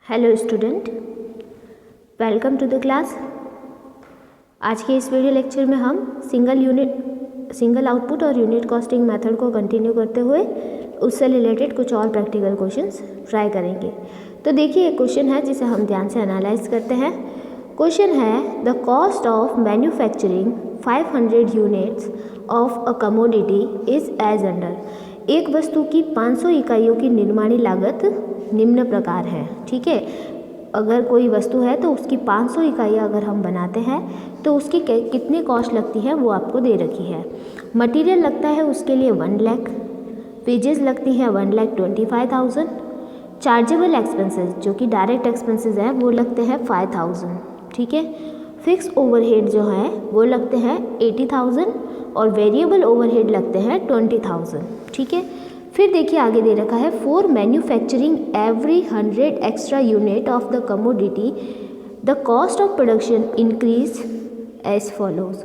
Hello student, welcome to the class. आज के इस वीडियो लेक्चर में हम सिंगल आउटपुट और यूनिट कॉस्टिंग मेथड को कंटिन्यू करते हुए उससे रिलेटेड कुछ और प्रैक्टिकल क्वेश्चंस ट्राई करेंगे। तो देखिए, एक क्वेश्चन है जिसे हम ध्यान से एनालाइज करते हैं। क्वेश्चन है, the cost of manufacturing 500 units of a commodity is as under. एक वस्तु की 500 इकाइयों की निर्माणी लागत निम्न प्रकार है। ठीक है, अगर कोई वस्तु है तो उसकी 500 इकाइयाँ अगर हम बनाते हैं तो उसकी कितनी कॉस्ट लगती है वो आपको दे रखी है। मटेरियल लगता है उसके लिए 1 लाख, वेजेस लगती है 1,25,000, चार्जेबल एक्सपेंसेस जो कि डायरेक्ट एक्सपेंसेस हैं वो लगते हैं 5,000। ठीक है, फिक्स ओवरहेड जो है वो लगते हैं 80,000 और वेरिएबल ओवरहेड लगते हैं 20,000। ठीक है, फिर देखिए आगे दे रखा है, for manufacturing every 100 extra unit of the commodity the cost of production increase as follows.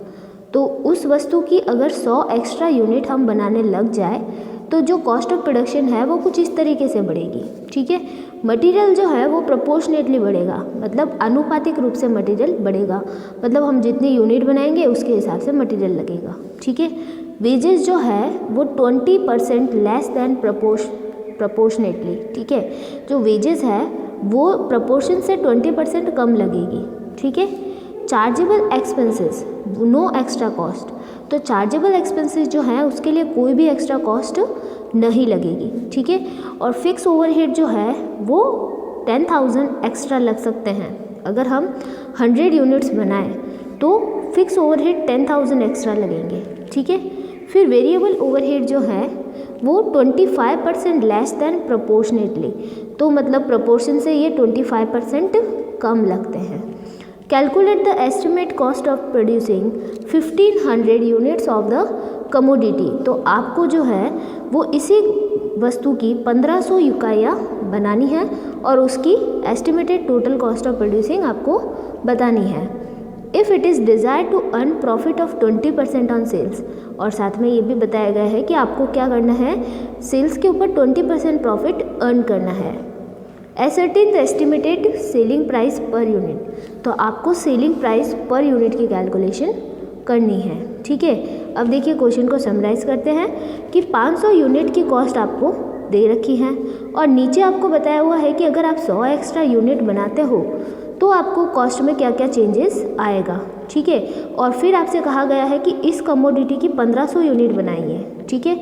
तो उस वस्तु की अगर 100 एक्स्ट्रा यूनिट हम बनाने लग जाए तो जो कॉस्ट ऑफ प्रोडक्शन है वो कुछ इस तरीके से बढ़ेगी। ठीक है, मटेरियल जो है वो प्रोपोर्शनेटली बढ़ेगा, मतलब आनुपातिक रूप से मटेरियल बढ़ेगा, मतलब हम जितनी यूनिट बनाएंगे उसके हिसाब से मटेरियल लगेगा। ठीक है, वेजेस जो है वो 20% लेस दैन प्रपोर्शनेटली। ठीक है, जो वेजेस है वो प्रपोर्शन से 20% कम लगेगी। ठीक है, chargeable expenses no extra cost, तो चार्जेबल एक्सपेंसेस जो है उसके लिए कोई भी एक्स्ट्रा कॉस्ट नहीं लगेगी। ठीक है, और फिक्स ओवरहेड जो है वो 10,000 एक्स्ट्रा लग सकते हैं। अगर हम 100 यूनिट्स बनाएं तो फिक्स ओवरहेड 10,000 एक्स्ट्रा लगेंगे। ठीक है, फिर वेरिएबल ओवरहेड जो है वो 25% लेस दैन प्रोपोर्शनेटली, तो मतलब प्रोपोर्शन से ये 25% कम लगते हैं। Calculate the estimate cost of producing 1500 units of the commodity. तो आपको जो है वो इसी वस्तु की 1500 इकाइयाँ बनानी है और उसकी estimated total cost of producing आपको बतानी है। If it is desire to earn profit of 20% on sales, और साथ में ये भी बताया गया है कि आपको क्या करना है, सेल्स के ऊपर 20% प्रॉफिट अर्न करना है। Ascertain the estimated selling price per unit, तो आपको सेलिंग प्राइस पर यूनिट की कैलकुलेशन करनी है। ठीक है, अब देखिए क्वेश्चन को समराइज करते हैं कि 500 यूनिट की कॉस्ट आपको दे रखी है और नीचे आपको बताया हुआ है कि अगर आप 100 एक्स्ट्रा यूनिट बनाते हो तो आपको कॉस्ट में क्या क्या चेंजेस आएगा। ठीक है, और फिर आपसे कहा गया है कि इस कमोडिटी की 1500 यूनिट बनाइए। ठीक है,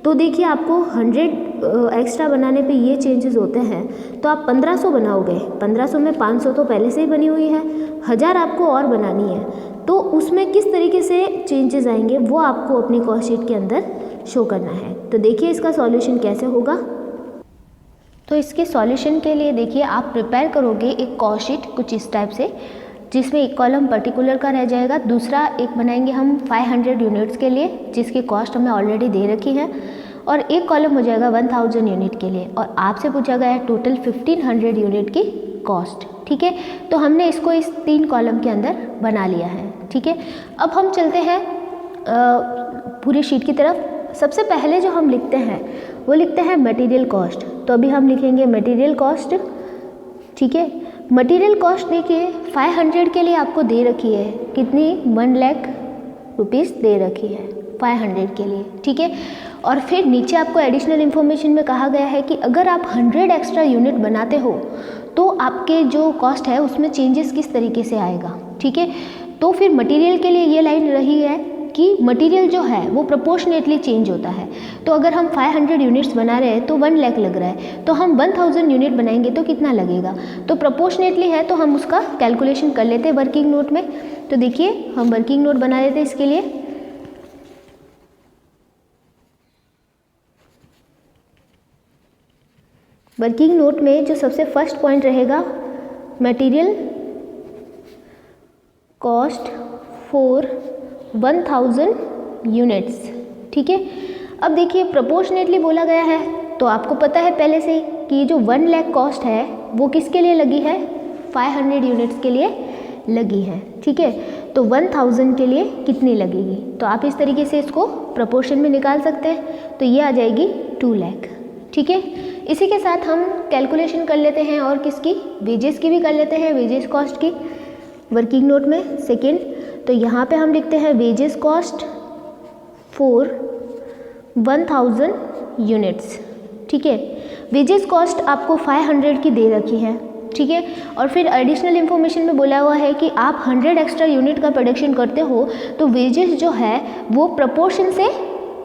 तो देखिए आपको 100 एक्स्ट्रा बनाने पे ये चेंजेस होते हैं, तो आप 1500 बनाओगे, 1500 में 500 तो पहले से ही बनी हुई है, 1000 आपको और बनानी है, तो उसमें किस तरीके से चेंजेस आएंगे वो आपको अपनी कॉस्ट शीट के अंदर शो करना है। तो देखिए इसका सॉल्यूशन कैसे होगा। तो इसके सॉल्यूशन के लिए देखिए आप प्रिपेयर करोगे एक कॉस्ट शीट कुछ इस टाइप से, जिसमें एक कॉलम पर्टिकुलर का रह जाएगा, दूसरा एक बनाएंगे हम 500 यूनिट्स के लिए जिसकी कॉस्ट हमें ऑलरेडी दे रखी है, और एक कॉलम हो जाएगा 1000 यूनिट के लिए, और आपसे पूछा गया है टोटल 1500 यूनिट की कॉस्ट। ठीक है, तो हमने इसको इस 3 कॉलम के अंदर बना लिया है। ठीक है, अब हम चलते हैं पूरी शीट की तरफ। सबसे पहले जो हम लिखते हैं वो लिखते हैं मटेरियल कॉस्ट, तो अभी हम लिखेंगे मटेरियल कॉस्ट। ठीक है, मटेरियल कॉस्ट देखिए 500 के लिए आपको दे रखी है कितनी, 1 लाख रुपीज़ दे रखी है 500 के लिए। ठीक है, और फिर नीचे आपको एडिशनल इन्फॉर्मेशन में कहा गया है कि अगर आप 100 एक्स्ट्रा यूनिट बनाते हो तो आपके जो कॉस्ट है उसमें चेंजेस किस तरीके से आएगा। ठीक है, तो फिर मटेरियल के लिए ये लाइन रही है कि मटेरियल जो है वो प्रोपोर्शनेटली चेंज होता है, तो अगर हम 500 यूनिट्स बना रहे हैं तो 1 लाख लग रहा है, तो हम 1000 यूनिट बनाएंगे तो कितना लगेगा, तो प्रोपोर्शनेटली है तो हम उसका कैलकुलेशन कर लेते हैं वर्किंग नोट में। तो देखिए हम वर्किंग नोट बना लेते हैं इसके लिए। वर्किंग नोट में जो सबसे फर्स्ट पॉइंट रहेगा, मटेरियल कॉस्ट फॉर 1000 यूनिट्स। ठीक है, अब देखिए प्रोपोर्शनेटली बोला गया है, तो आपको पता है पहले से ही कि जो 1 लाख कॉस्ट है वो किसके लिए लगी है, 500 यूनिट्स के लिए लगी है। ठीक है, तो 1000 के लिए कितनी लगेगी, तो आप इस तरीके से इसको प्रोपोर्शन में निकाल सकते हैं, तो ये आ जाएगी 2 लाख। ठीक है, इसी के साथ हम कैलकुलेशन कर लेते हैं और किसकी, वेजेस की भी कर लेते हैं, वेजेस कॉस्ट की वर्किंग नोट में सेकेंड। तो यहाँ पे हम लिखते हैं वेजेस कॉस्ट फॉर 1000 यूनिट्स। ठीक है, वेजेस कॉस्ट आपको 500 की दे रखी है। ठीक है, और फिर एडिशनल इन्फॉर्मेशन में बोला हुआ है कि आप 100 एक्स्ट्रा यूनिट का प्रोडक्शन करते हो तो वेजेस जो है वो प्रपोर्शन से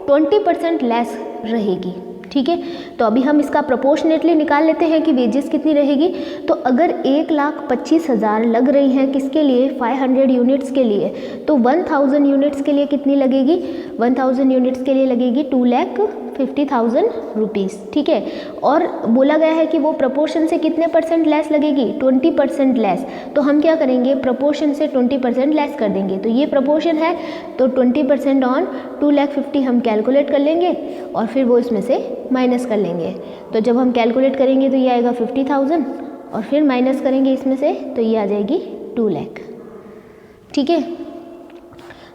20% लेस रहेगी। ठीक है, तो अभी हम इसका प्रोपोर्शनेटली निकाल लेते हैं कि वेजेस कितनी रहेगी। तो अगर 1,25,000 लग रही हैं किसके लिए, 500 यूनिट्स के लिए, तो 1000 यूनिट्स के लिए कितनी लगेगी, 1000 यूनिट्स के लिए लगेगी 2,50,000 रुपीज़। ठीक है, और बोला गया है कि वो प्रपोर्शन से कितने परसेंट लेस लगेगी, 20% लेस। तो हम क्या करेंगे, प्रपोर्शन से 20% लेस कर देंगे। तो ये प्रपोर्शन है तो 20% ऑन 2,50,000 हम कैलकुलेट कर लेंगे और फिर वो इसमें से माइनस कर लेंगे। तो जब हम कैलकुलेट करेंगे तो ये आएगा 50,000 और फिर माइनस करेंगे इसमें से तो ये आ जाएगी 2 लाख। ठीक है,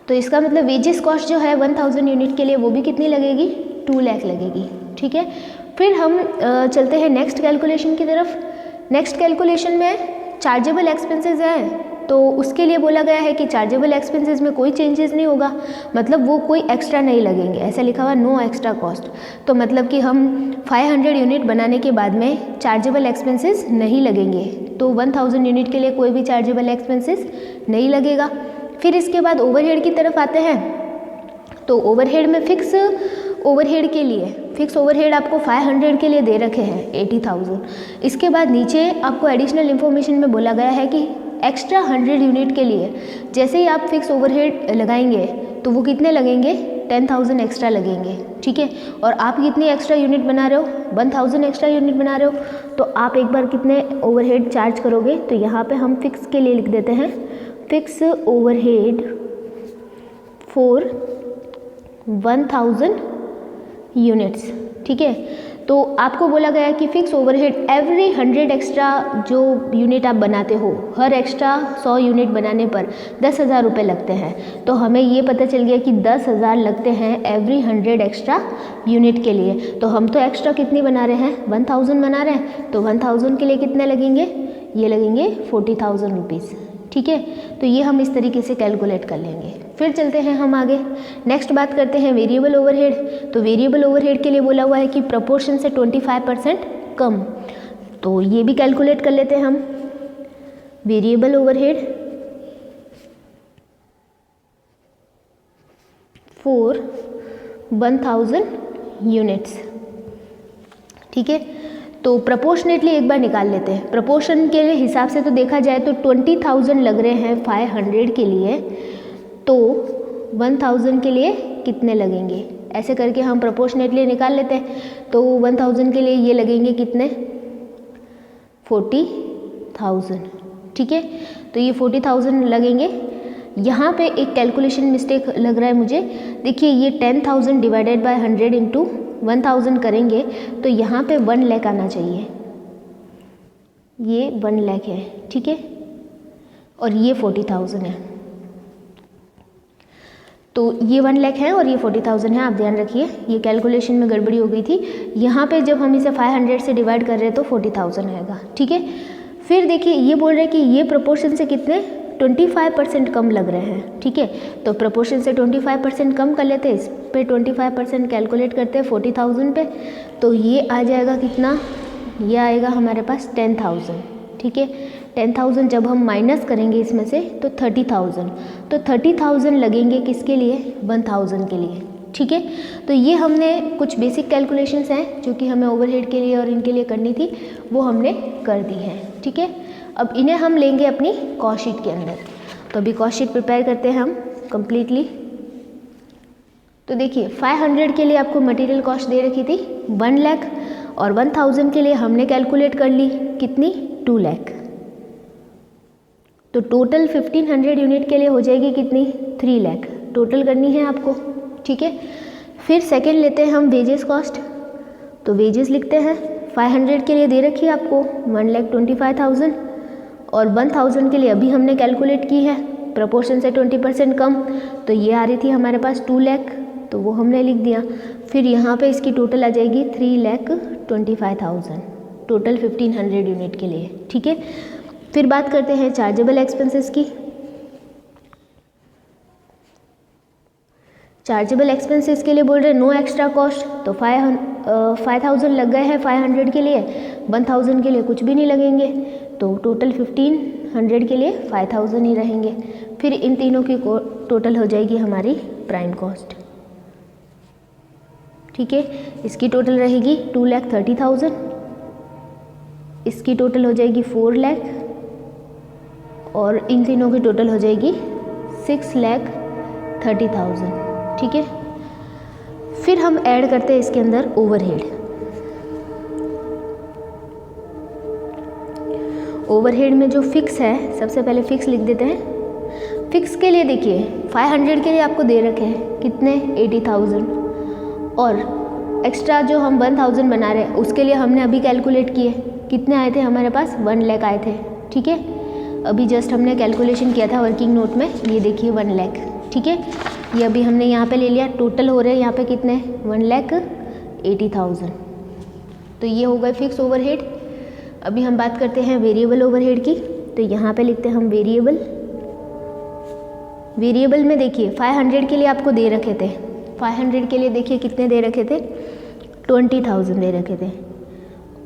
तो इसका मतलब वेजेस कॉस्ट जो है 1000 यूनिट के लिए वो भी कितनी लगेगी, 2 लाख लगेगी। ठीक है, फिर हम चलते हैं नेक्स्ट कैलकुलेशन की तरफ। नेक्स्ट कैलकुलेशन में चार्जेबल एक्सपेंसेस है तो उसके लिए बोला गया है कि चार्जेबल एक्सपेंसेस में कोई चेंजेस नहीं होगा, मतलब वो कोई एक्स्ट्रा नहीं लगेंगे, ऐसा लिखा हुआ नो एक्स्ट्रा कॉस्ट। तो मतलब कि हम 500 यूनिट बनाने के बाद में चार्जेबल एक्सपेंसेस नहीं लगेंगे, तो 1000 यूनिट के लिए कोई भी चार्जेबल एक्सपेंसेस नहीं लगेगा। फिर इसके बाद ओवरहेड की तरफ आते हैं। तो ओवरहेड में फिक्स ओवरहेड के लिए फिक्स ओवरहेड आपको 500 के लिए दे रखे हैं 80,000। इसके बाद नीचे आपको एडिशनल इन्फॉर्मेशन में बोला गया है कि एक्स्ट्रा 100 यूनिट के लिए जैसे ही आप फिक्स ओवरहेड लगाएंगे तो वो कितने लगेंगे, 10,000 एक्स्ट्रा लगेंगे। ठीक है, और आप कितनी एक्स्ट्रा यूनिट बना रहे हो, 1000 एक्स्ट्रा यूनिट बना रहे हो तो आप एक बार कितने ओवरहेड चार्ज करोगे। तो यहाँ पे हम फिक्स के लिए लिख देते हैं फिक्स ओवरहेड फॉर 1000 यूनिट्स। ठीक है, तो आपको बोला गया है कि फिक्स ओवरहेड एवरी 100 एक्स्ट्रा जो यूनिट आप बनाते हो, हर एक्स्ट्रा 100 यूनिट बनाने पर 10,000 रुपये लगते हैं। तो हमें ये पता चल गया कि 10,000 लगते हैं एवरी 100 एक्स्ट्रा यूनिट के लिए। तो हम तो एक्स्ट्रा कितनी बना रहे हैं, 1000 बना रहे हैं, तो 1000 के लिए कितने लगेंगे, ये लगेंगे 40,000 रुपीज़। ठीक है, तो ये हम इस तरीके से कैलकुलेट कर लेंगे। फिर चलते हैं हम आगे, नेक्स्ट बात करते हैं वेरिएबल ओवरहेड। तो वेरिएबल ओवरहेड के लिए बोला हुआ है कि प्रपोर्शन से 25% कम, तो ये भी कैलकुलेट कर लेते हैं हम। Variable overhead for 1000 units. ठीक है, तो प्रपोर्शनेटली एक बार निकाल लेते हैं। प्रपोर्शन के लिए हिसाब से तो देखा जाए तो 20,000 लग रहे हैं 500 के लिए, तो 1000 के लिए कितने लगेंगे, ऐसे करके हम प्रपोर्शनेटली निकाल लेते हैं। तो 1000 के लिए ये लगेंगे कितने, 40,000। ठीक है, तो ये 40,000 लगेंगे। यहाँ पे एक कैलकुलेशन मिस्टेक लग रहा है मुझे, देखिए ये 10,000 डिवाइडेड बाय 100 इंटू 1000 करेंगे तो यहाँ पे 1 लाख आना चाहिए, ये 1 लाख है। ठीक है, और ये 40,000 है, तो ये 1 लाख है और ये 40,000 है, आप ध्यान रखिए ये कैलकुलेशन में गड़बड़ी हो गई थी। यहाँ पे जब हम इसे 500 से डिवाइड कर रहे हैं तो 40,000 आएगा। ठीक है, फिर देखिए ये बोल रहे हैं कि ये प्रोपोर्शन से कितने 25% कम लग रहे हैं। ठीक है, तो प्रोपोर्शन से 25% कम कर लेते हैं, इस पे 25% कैलकुलेट करते हैं 40,000 पे, तो ये आ जाएगा कितना, ये आएगा हमारे पास 10,000। ठीक है, 10,000 जब हम माइनस करेंगे इसमें से तो 30,000, तो 30,000 लगेंगे किसके लिए, 1000 के लिए। ठीक है, तो ये हमने कुछ बेसिक कैलकुलेशंस हैं जो कि हमें ओवरहेड के लिए और इनके लिए करनी थी, वो हमने कर दी है। ठीक है, अब इन्हें हम लेंगे अपनी कॉस्ट शीट के अंदर। तो अभी कॉस्ट शीट प्रिपेयर करते हैं हम कम्प्लीटली। तो देखिए 500 के लिए आपको मटेरियल कॉस्ट दे रखी थी 1 लाख, और 1000 के लिए हमने कैलकुलेट कर ली कितनी, 2 लाख। तो टोटल 1500 यूनिट के लिए हो जाएगी कितनी, 3 लाख टोटल करनी है आपको। ठीक है, फिर सेकेंड लेते हैं हम वेजेस कॉस्ट। तो वेजेस लिखते हैं 500 के लिए दे रखी है आपको 1,25,000, और 1000 के लिए अभी हमने कैलकुलेट की है प्रपोर्शन से 20% कम, तो ये आ रही थी हमारे पास 2 लाख। तो वो हमने लिख दिया। फिर यहाँ पे इसकी टोटल आ जाएगी 3,25,000, टोटल 1500 यूनिट के लिए, ठीक है। फिर बात करते हैं चार्जेबल एक्सपेंसेस की। चार्जेबल एक्सपेंसेस के लिए बोल रहे हैं नो एक्स्ट्रा कॉस्ट, तो 5,000 लग गए हैं 500 के लिए, 1,000 के लिए कुछ भी नहीं लगेंगे, तो टोटल 1500 के लिए 5,000 ही रहेंगे। फिर इन तीनों की टोटल हो जाएगी हमारी प्राइम कॉस्ट, ठीक है। इसकी टोटल रहेगी 2,30,000, इसकी टोटल हो जाएगी 4 लाख, और इन तीनों की टोटल हो जाएगी 6,30,000, ठीक है। फिर हम ऐड करते हैं इसके अंदर ओवरहेड। ओवरहेड में जो फिक्स है, सबसे पहले फिक्स लिख देते हैं। फिक्स के लिए देखिए 500 के लिए आपको दे रखे हैं कितने 80,000, और एक्स्ट्रा जो हम 1,000 बना रहे हैं उसके लिए हमने अभी कैलकुलेट किए, कितने आए थे हमारे पास 1 लाख आए थे, ठीक है। अभी जस्ट हमने कैलकुलेशन किया था वर्किंग नोट में, ये देखिए 1 लाख, ठीक है। ये अभी हमने यहाँ पे ले लिया, टोटल हो रहे हैं यहाँ पे कितने 1,80,000, तो ये हो गए फिक्स ओवरहेड। अभी हम बात करते हैं वेरिएबल ओवरहेड की, तो यहाँ पे लिखते हैं हम वेरिएबल। वेरिएबल में देखिए 500 के लिए आपको दे रखे थे, 500 के लिए देखिए कितने दे रखे थे 20,000 दे रखे थे,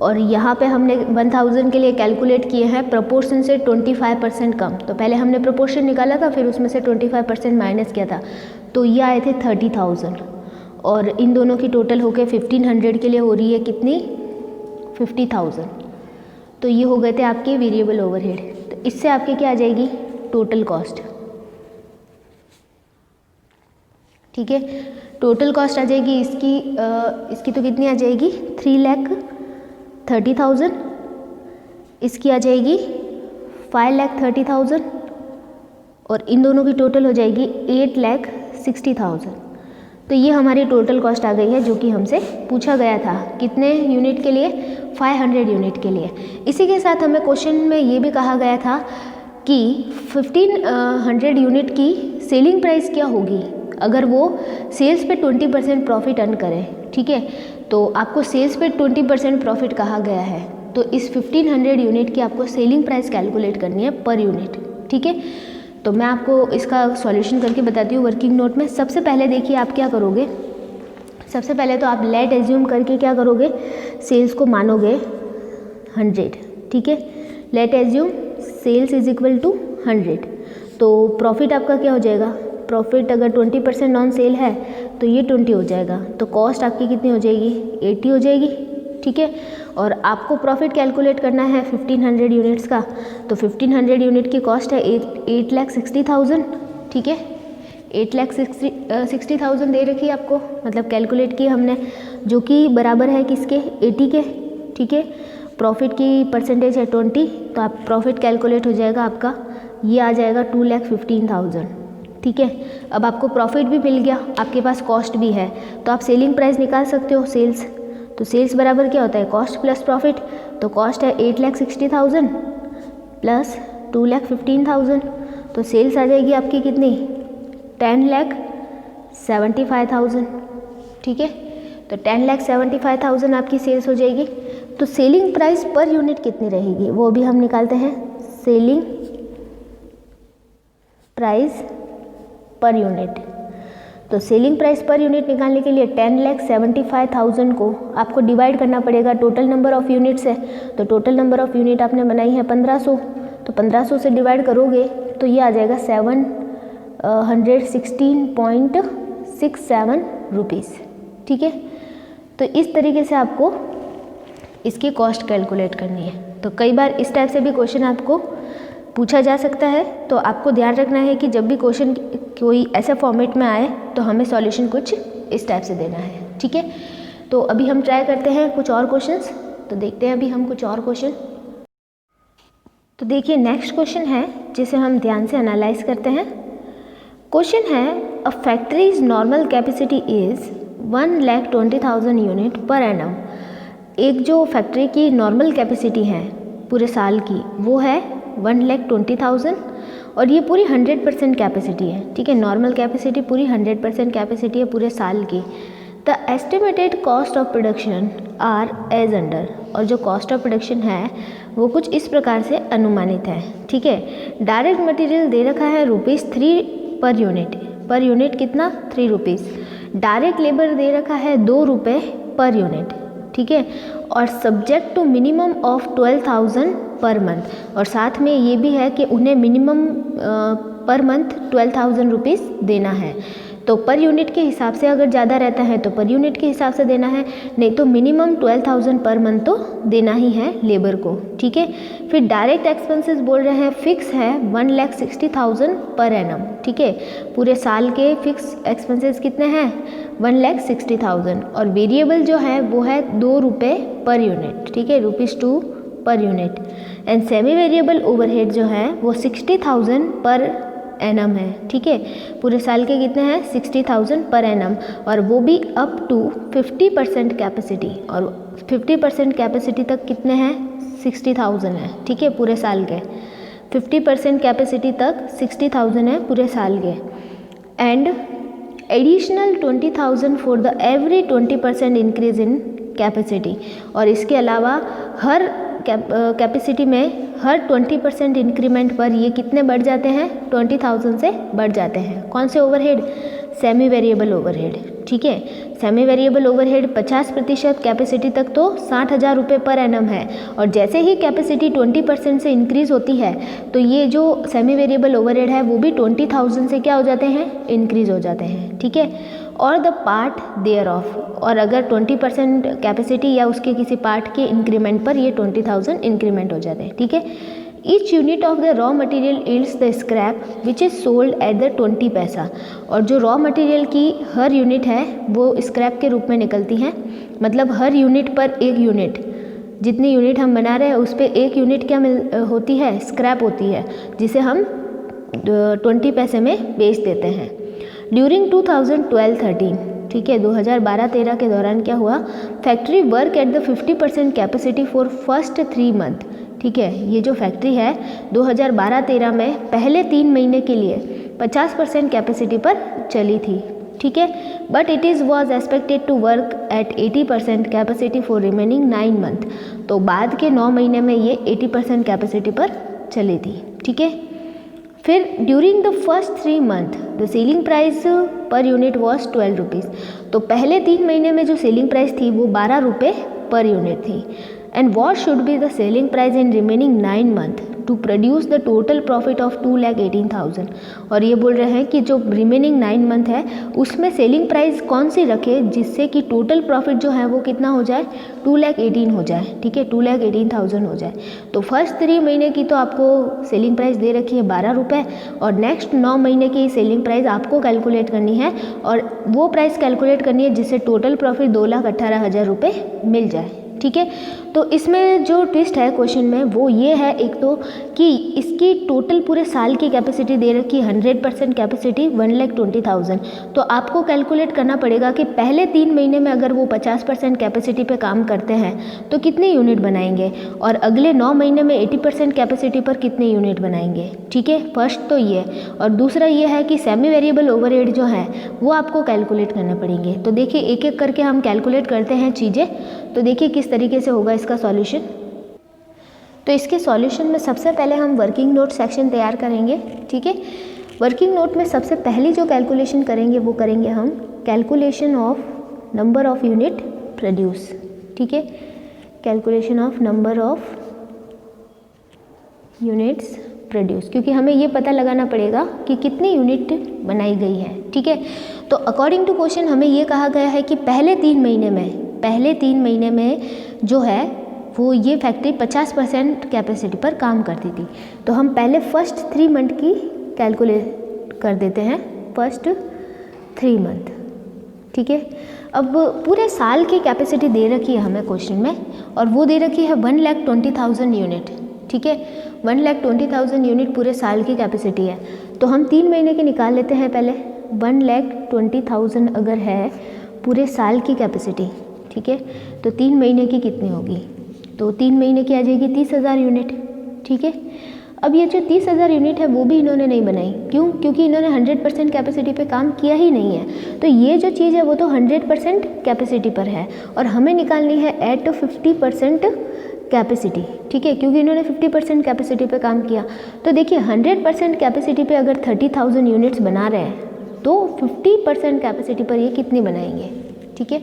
और यहाँ पे हमने 1,000 के लिए कैलकुलेट किए हैं प्रोपोर्शन से 25% कम। तो पहले हमने प्रोपोर्शन निकाला था, फिर उसमें से 25% माइनस किया था, तो ये आए थे 30,000, और इन दोनों की टोटल होकर 1500 के लिए हो रही है कितनी 50,000, तो ये हो गए थे आपके वेरिएबल ओवरहेड। तो इससे आपके क्या आ जाएगी टोटल कॉस्ट, ठीक है। टोटल कॉस्ट आ जाएगी इसकी तो कितनी आ जाएगी 3,30,000, इसकी आ जाएगी 5,30,000, और इन दोनों की टोटल हो जाएगी 8,60,000। तो ये हमारी टोटल कॉस्ट आ गई है, जो कि हमसे पूछा गया था कितने यूनिट के लिए 500 यूनिट के लिए। इसी के साथ हमें क्वेश्चन में ये भी कहा गया था कि 1500 यूनिट की सेलिंग प्राइस क्या होगी अगर वो सेल्स पे 20% प्रॉफिट अर्न करे, ठीक है। तो आपको सेल्स पे 20% प्रॉफिट कहा गया है, तो इस 1500 यूनिट की आपको सेलिंग प्राइस कैलकुलेट करनी है पर यूनिट, ठीक है। तो मैं आपको इसका सॉल्यूशन करके बताती हूँ वर्किंग नोट में। सबसे पहले देखिए आप क्या करोगे, सबसे पहले तो आप लेट एज्यूम करके क्या करोगे, सेल्स को मानोगे 100, ठीक है। Let assume sales is equal to 100, तो प्रॉफिट आपका क्या हो जाएगा, प्रॉफिट अगर 20% ऑन सेल है तो ये 20 हो जाएगा, तो कॉस्ट आपकी कितनी हो जाएगी 80 हो जाएगी, ठीक है। और आपको प्रॉफिट कैलकुलेट करना है 1500 यूनिट्स का, तो 1500 यूनिट की कॉस्ट है 8,60,000, ठीक है। 8,60,000 दे रखी है आपको, मतलब कैलकुलेट की हमने, जो कि बराबर है किसके 80 के, ठीक है। प्रॉफिट की परसेंटेज है 20, तो आप प्रॉफिट कैलकुलेट हो जाएगा आपका, ये आ जाएगा 2,15,000, ठीक है। अब आपको प्रॉफिट भी मिल गया, आपके पास कॉस्ट भी है, तो आप सेलिंग प्राइस निकाल सकते हो सेल्स। तो सेल्स बराबर क्या होता है कॉस्ट प्लस प्रॉफिट, तो कॉस्ट है 8,60,000 प्लस 2,15,000, तो सेल्स आ जाएगी आपकी कितनी 10,75,000, ठीक है। तो 10,75,000 आपकी सेल्स हो जाएगी। तो सेलिंग प्राइस पर यूनिट कितनी रहेगी वो भी हम निकालते हैं, सेलिंग प्राइस पर यूनिट। तो सेलिंग प्राइस पर यूनिट निकालने के लिए 10,75,000 को आपको डिवाइड करना पड़ेगा टोटल नंबर ऑफ़ यूनिट्स है, तो टोटल नंबर ऑफ़ यूनिट आपने बनाई है 1500, तो 1500 से डिवाइड करोगे तो ये आ जाएगा 716.67 रुपीज़, ठीक है। तो इस तरीके से आपको इसकी कॉस्ट कैलकुलेट करनी है। तो कई बार इस टाइप से भी क्वेश्चन आपको पूछा जा सकता है, तो आपको ध्यान रखना है कि जब भी क्वेश्चन कोई ऐसे फॉर्मेट में आए तो हमें सॉल्यूशन कुछ इस टाइप से देना है, ठीक है। तो अभी हम ट्राई करते हैं कुछ और क्वेश्चंस, तो देखते हैं अभी हम कुछ और क्वेश्चन। तो देखिए नेक्स्ट क्वेश्चन है जिसे हम ध्यान से एनालाइज करते हैं। क्वेश्चन है a factories normal capacity is 1,20,000 unit per annum. एक जो फैक्ट्री की नॉर्मल कैपेसिटी है पूरे साल की वो है 1,20,000 और ये पूरी 100% कैपेसिटी है, ठीक है। नॉर्मल कैपेसिटी पूरी 100% कैपेसिटी है पूरे साल की। The estimated cost of production are as under, और जो कॉस्ट ऑफ प्रोडक्शन है वो कुछ इस प्रकार से अनुमानित है, ठीक है। डायरेक्ट मटेरियल दे रखा है ₹3 पर यूनिट कितना 3 रुपीज़। डायरेक्ट लेबर दे रखा है ₹2 पर यूनिट, ठीक है। और subject to minimum of 12,000 per month, और साथ में ये भी है कि उन्हें मिनिमम पर मंथ 12,000 रुपीज़ देना है। तो पर यूनिट के हिसाब से अगर ज़्यादा रहता है तो पर यूनिट के हिसाब से देना है, नहीं तो मिनिमम 12,000 पर मंथ तो देना ही है लेबर को, ठीक है। फिर डायरेक्ट एक्सपेंसेस बोल रहे हैं फिक्स है 1,60,000 पर एनम, ठीक है। पूरे साल के फिक्स एक्सपेंसेस कितने हैं 1,60,000, और वेरिएबल जो है वो है ₹2 पर यूनिट, ठीक है, ₹2 per unit. And semi variable overhead जो है वो 60,000 पर एनम है, ठीक है। पूरे साल के कितने हैं 60,000 पर एनम, और वो भी अप टू 50% कैपेसिटी, और 50% कैपेसिटी तक कितने हैं 60,000 है, ठीक है। पूरे साल के 50% कैपेसिटी तक 60,000 है पूरे साल के। And additional 20,000 for the every 20% increase in capacity, और इसके अलावा हर कैपेसिटी में हर 20% इंक्रीमेंट पर ये कितने बढ़ जाते हैं 20,000 से बढ़ जाते हैं। कौन से ओवरहेड सेमी वेरिएबल ओवरहेड, ठीक है। सेमी वेरिएबल ओवरहेड 50% कैपेसिटी तक तो 60,000 रुपये पर एनम है, और जैसे ही कैपेसिटी 20% से इंक्रीज़ होती है तो ये जो सेमी वेरिएबल ओवरहेड है वो भी 20,000 से क्या हो जाते हैं इंक्रीज़ हो जाते हैं, ठीक है। और द पार्ट देयर ऑफ, और अगर 20% कैपेसिटी या उसके किसी पार्ट के इंक्रीमेंट पर ये 20,000 इंक्रीमेंट हो जाते हैं, ठीक है। Each unit of the raw material yields the scrap which is sold at the 20 पैसा, और जो रॉ मटेरियल की हर यूनिट है वो स्क्रैप के रूप में निकलती हैं। मतलब हर यूनिट पर एक यूनिट, जितनी यूनिट हम बना रहे हैं उस पर एक यूनिट क्या होती है स्क्रैप होती है, जिसे हम 20 पैसे में बेच देते हैं। ड्यूरिंग 2012-13, ठीक है, 2012-13 के दौरान क्या हुआ, factory work at the 50% capacity for first 3 month, ठीक है। ये जो फैक्ट्री है 2012-13 में पहले 3 महीने के लिए 50% कैपेसिटी पर चली थी, ठीक है। But it is was expected to work at 80% capacity for remaining 9 month, तो बाद के 9 महीने में ये 80% कैपेसिटी पर चली थी, ठीक है। फिर during the first 3 month the selling price per unit was 12 rupees, तो पहले 3 महीने में जो सेलिंग प्राइस थी वो 12 रुपये पर यूनिट थी। And what should be the selling price in remaining 9 month to produce the total profit of 2,18,000, और ये बोल रहे हैं कि जो रिमेनिंग 9 मंथ है उसमें सेलिंग प्राइस कौन सी रखे जिससे कि टोटल प्रॉफिट जो है वो कितना हो जाए 2,18,000 हो जाए, ठीक है, 2,18,000 हो जाए। तो फर्स्ट 3 महीने की तो आपको सेलिंग प्राइस दे रखी है 12 रुपये, और नेक्स्ट 9 महीने की सेलिंग प्राइस आपको कैलकुलेट करनी है, और वो प्राइस कैलकुलेट करनी है जिससे टोटल प्रॉफिट 2,18,000 रुपये मिल जाए, ठीक है। तो इसमें जो ट्विस्ट है क्वेश्चन में वो ये है, एक तो कि इसकी टोटल पूरे साल की कैपेसिटी दे रखी 100% कैपेसिटी 1,20,000, तो आपको कैलकुलेट करना पड़ेगा कि पहले 3 महीने में अगर वो 50% कैपेसिटी पे काम करते हैं तो कितने यूनिट बनाएंगे, और अगले 9 महीने में 80% कैपेसिटी पर कितने यूनिट बनाएंगे, ठीक है। फर्स्ट तो ये, और दूसरा ये है कि सेमी वेरिएबल ओवरहेड जो है वो आपको कैलकुलेट करने पड़ेंगे। तो देखिए एक एक करके हम कैलकुलेट करते हैं चीज़ें, तो देखिए किस तरीके से होगा इसका सॉल्यूशन। तो इसके सॉल्यूशन में सबसे पहले हम वर्किंग नोट सेक्शन तैयार करेंगे, ठीक है। वर्किंग नोट में सबसे पहली जो कैलकुलेशन करेंगे वो करेंगे हम calculation of number of unit produce, ठीक है, calculation of number of units produce, क्योंकि हमें ये पता लगाना पड़ेगा कि कितनी यूनिट बनाई गई है, ठीक है। तो अकॉर्डिंग टू क्वेश्चन हमें ये कहा गया है कि पहले 3 महीने में जो है वो ये फैक्ट्री 50% कैपेसिटी पर काम करती थी, तो हम पहले फर्स्ट 3 मंथ की कैलकुलेट कर देते हैं, फर्स्ट 3 मंथ, ठीक है। अब पूरे साल की कैपेसिटी दे रखी है हमें क्वेश्चन में, और वो दे रखी है 1,20,000 यूनिट, ठीक है। 1,20,000 यूनिट पूरे साल की कैपेसिटी है, तो हम 3 महीने की निकाल लेते हैं पहले। 1,20,000 अगर है पूरे साल की कैपेसिटी, ठीक है, तो 3 महीने की कितनी होगी, तो 3 महीने की आ जाएगी 30,000 यूनिट, ठीक है। अब ये जो 30,000 यूनिट है वो भी इन्होंने नहीं बनाई, क्यों? क्योंकि इन्होंने 100% कैपेसिटी पे काम किया ही नहीं है। तो ये जो चीज़ है वो तो 100% कैपेसिटी पर है और हमें निकालनी है एट 50% कैपेसिटी, ठीक है, क्योंकि इन्होंने 50% कैपेसिटी पे काम किया। तो देखिए 100% कैपेसिटी पे अगर 30,000 यूनिट्स बना रहे हैं तो 50% कैपेसिटी पर ये कितनी बनाएंगे, ठीक है,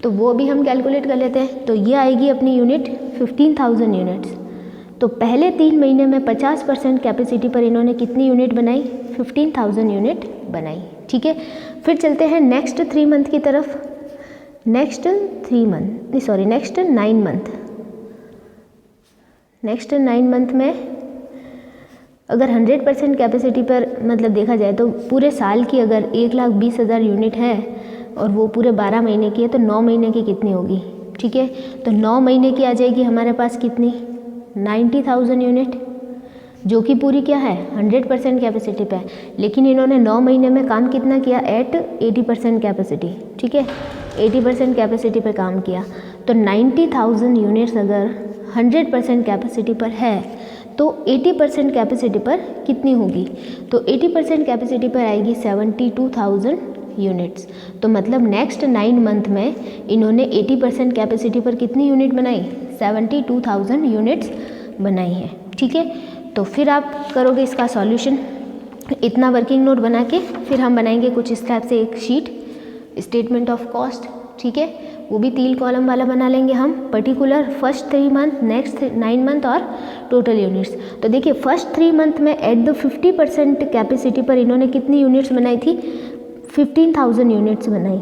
तो वो भी हम कैलकुलेट कर लेते हैं। तो ये आएगी अपनी यूनिट 15,000 यूनिट्स। तो पहले 3 महीने में 50% कैपेसिटी पर इन्होंने कितनी यूनिट बनाई? 15,000 यूनिट बनाई, ठीक है। फिर चलते हैं नेक्स्ट 3 मंथ की तरफ। नेक्स्ट 9 मंथ में अगर 100% कैपेसिटी पर मतलब देखा जाए तो पूरे साल की अगर 1,20,000 यूनिट है और वो पूरे 12 महीने की है तो 9 महीने की कितनी होगी, ठीक है। तो 9 महीने की आ जाएगी हमारे पास कितनी? 90,000 यूनिट, जो कि पूरी क्या है 100% कैपेसिटी पे है, लेकिन इन्होंने 9 महीने में काम कितना किया? एट 80% कैपेसिटी, ठीक है, 80% कैपेसिटी पे काम किया। तो 90,000 यूनिट्स अगर 100% कैपेसिटी पर है तो 80% कैपेसिटी पर कितनी होगी? तो 80% कैपेसिटी पर आएगी 72,000 यूनिट्स। तो मतलब नेक्स्ट 9 मंथ में इन्होंने 80% कैपेसिटी पर कितनी यूनिट बनाई? 72,000 यूनिट्स बनाई है, ठीक है। तो फिर आप करोगे इसका सॉल्यूशन, इतना वर्किंग नोट बना के फिर हम बनाएंगे कुछ इस टाइप से एक शीट स्टेटमेंट ऑफ कॉस्ट, ठीक है, वो भी 3 कॉलम वाला बना लेंगे हम, particular first 3 month, next 9 month और टोटल यूनिट्स। तो देखिए फर्स्ट 3 मंथ में एट द 50% कैपेसिटी पर इन्होंने कितनी यूनिट्स बनाई थी? 15,000 यूनिट्स बनाई,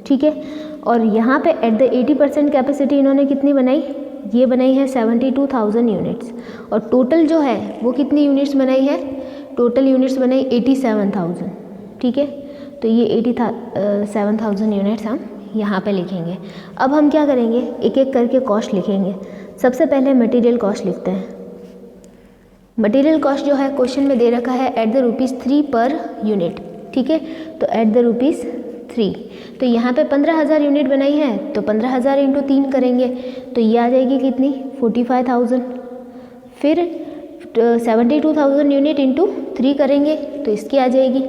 ठीक है। और यहाँ पे एट द 80% कैपेसिटी इन्होंने कितनी बनाई? ये बनाई है 72,000 यूनिट्स। और टोटल जो है वो कितनी यूनिट्स बनाई है? टोटल यूनिट्स बनाई 87,000, ठीक है। तो ये 87,000 यूनिट्स हम यहाँ पे लिखेंगे। अब हम क्या करेंगे, एक एक करके कॉस्ट लिखेंगे। सबसे पहले मटेरियल कॉस्ट लिखते हैं। मटेरियल कॉस्ट जो है क्वेश्चन में दे रखा है एट द ₹3 पर यूनिट, ठीक है। तो एट द ₹3, तो यहाँ पे 15,000 यूनिट बनाई है तो 15,000 इंटू 3 करेंगे तो ये आ जाएगी कितनी? 45,000। फिर 72,000 यूनिट इंटू 3 करेंगे तो इसकी आ जाएगी,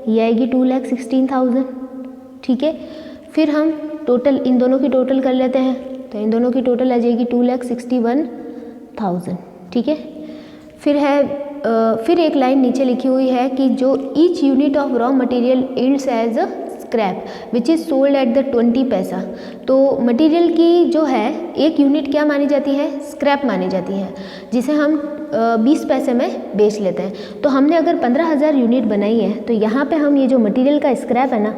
ये आएगी 2,16,000, ठीक है। फिर हम टोटल इन दोनों की टोटल कर लेते हैं तो इन दोनों की टोटल आ जाएगी 2,61,000, ठीक है। फिर एक लाइन नीचे लिखी हुई है कि जो each unit of raw material yields as a scrap which is sold at the 20 पैसा। तो मटेरियल की जो है एक यूनिट क्या मानी जाती है? स्क्रैप मानी जाती है, जिसे हम 20 पैसे में बेच लेते हैं। तो हमने अगर 15,000 यूनिट बनाई है तो यहाँ पे हम ये जो मटेरियल का स्क्रैप है ना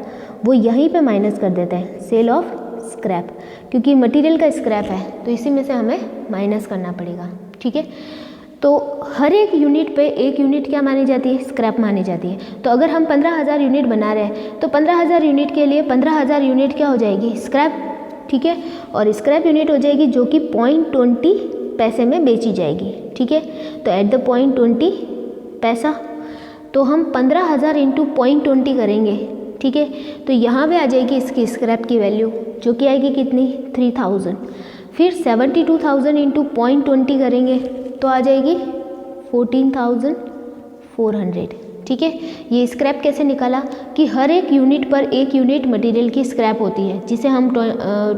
वो यहीं पे माइनस कर देते हैं, सेल ऑफ स्क्रैप, क्योंकि मटेरियल का स्क्रैप है तो इसी में से हमें माइनस करना पड़ेगा, ठीक है। तो हर एक यूनिट पे एक यूनिट क्या मानी जाती है? स्क्रैप मानी जाती है। तो अगर हम 15,000 यूनिट बना रहे हैं तो 15,000 यूनिट के लिए 15,000 यूनिट क्या हो जाएगी? स्क्रैप, ठीक है। और स्क्रैप यूनिट हो जाएगी जो कि 0.20 पैसे में बेची जाएगी, ठीक है। तो एट द 0.20 पैसा, तो हम 15,000 इंटू 0.20 करेंगे, ठीक है। तो यहाँ पे आ जाएगी इसकी स्क्रैप की वैल्यू जो कि आएगी कितनी? 3,000। फिर 72,000 इंटू 0.20 करेंगे तो आ जाएगी 14,400, ठीक है। ये स्क्रैप कैसे निकाला कि हर एक यूनिट पर एक यूनिट मटेरियल की स्क्रैप होती है जिसे हम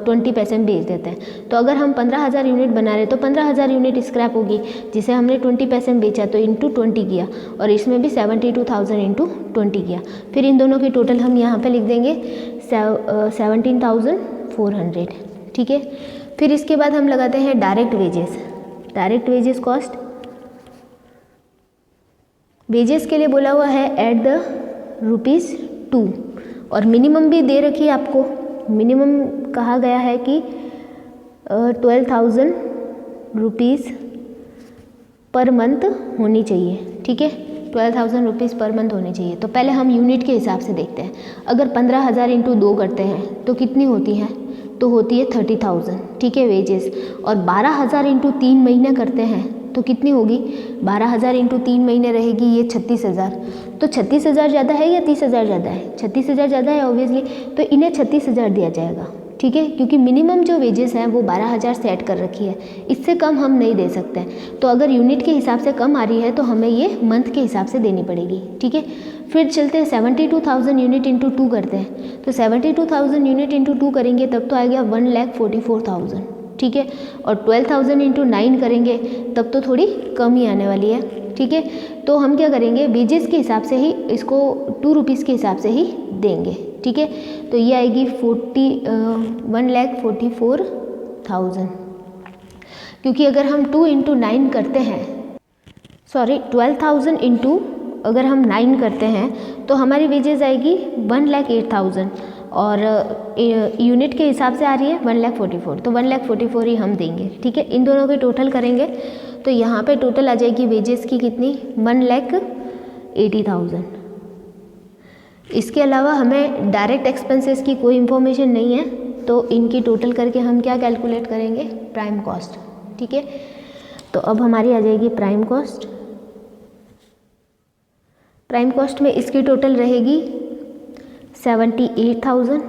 20 पैसे में बेच देते हैं। तो अगर हम 15,000 यूनिट बना रहे तो 15,000 यूनिट स्क्रैप होगी जिसे हमने 20 पैसे में बेचा, तो इंटू 20 किया और इसमें भी 72,000 इंटू 20 किया। फिर इन दोनों की टोटल हम यहाँ पे लिख देंगे 17,400, ठीक है। फिर इसके बाद हम लगाते हैं direct wages. Direct wages cost, wages के लिए बोला हुआ है एट द ₹2 और मिनिमम भी दे रखी है आपको। मिनिमम कहा गया है कि 12,000 रुपीज़ पर मंथ होनी चाहिए, ठीक है। 12,000 रुपीज़ पर मंथ होनी चाहिए। तो पहले हम यूनिट के हिसाब से देखते हैं। अगर 15,000 इंटू 2 करते हैं तो कितनी होती है? तो होती है 30,000, ठीक है, वेजेस। और 12,000 इंटू 3 महीने करते हैं तो कितनी होगी? 12,000 इंटू 3 महीने रहेगी ये 36,000। तो 36,000 ज़्यादा है या 30,000 ज़्यादा है? 36,000 ज़्यादा है ऑब्वियसली, तो इन्हें 36,000 दिया जाएगा, ठीक है, क्योंकि मिनिमम जो वेजेस हैं वो 12,000 सेट कर रखी है, इससे कम हम नहीं दे सकते। तो अगर यूनिट के हिसाब से कम आ रही है तो हमें ये मंथ के हिसाब से देनी पड़ेगी। ठीक है, फिर चलते हैं 72,000 यूनिट इंटू 2 करते हैं। तो 72,000 यूनिट इंटू 2 करेंगे तब तो आ गया 1,44,000। ठीक है, और 12,000 इंटू 9 करेंगे तब तो थोड़ी कम ही आने वाली है। ठीक है, तो हम क्या करेंगे, वेजेस के हिसाब से ही इसको 2 रुपीज़ के हिसाब से ही देंगे। ठीक है, तो ये आएगी 1,44,000, क्योंकि अगर हम 2 इंटू 9 करते हैं, 12,000 इंटू अगर हम 9 करते हैं तो हमारी वेजेस आएगी 1,08,000 और यूनिट के हिसाब से आ रही है 1,44,000, तो 1,44,000 ही हम देंगे। ठीक है, इन दोनों के टोटल करेंगे तो यहाँ पे टोटल आ जाएगी वेजेस की कितनी, 1,80,000। इसके अलावा हमें डायरेक्ट एक्सपेंसेस की कोई इन्फॉर्मेशन नहीं है, तो इनकी टोटल करके हम क्या कैलकुलेट करेंगे, प्राइम कॉस्ट। ठीक है, तो अब हमारी आ जाएगी प्राइम कॉस्ट। प्राइम कॉस्ट में इसकी टोटल रहेगी 78,000,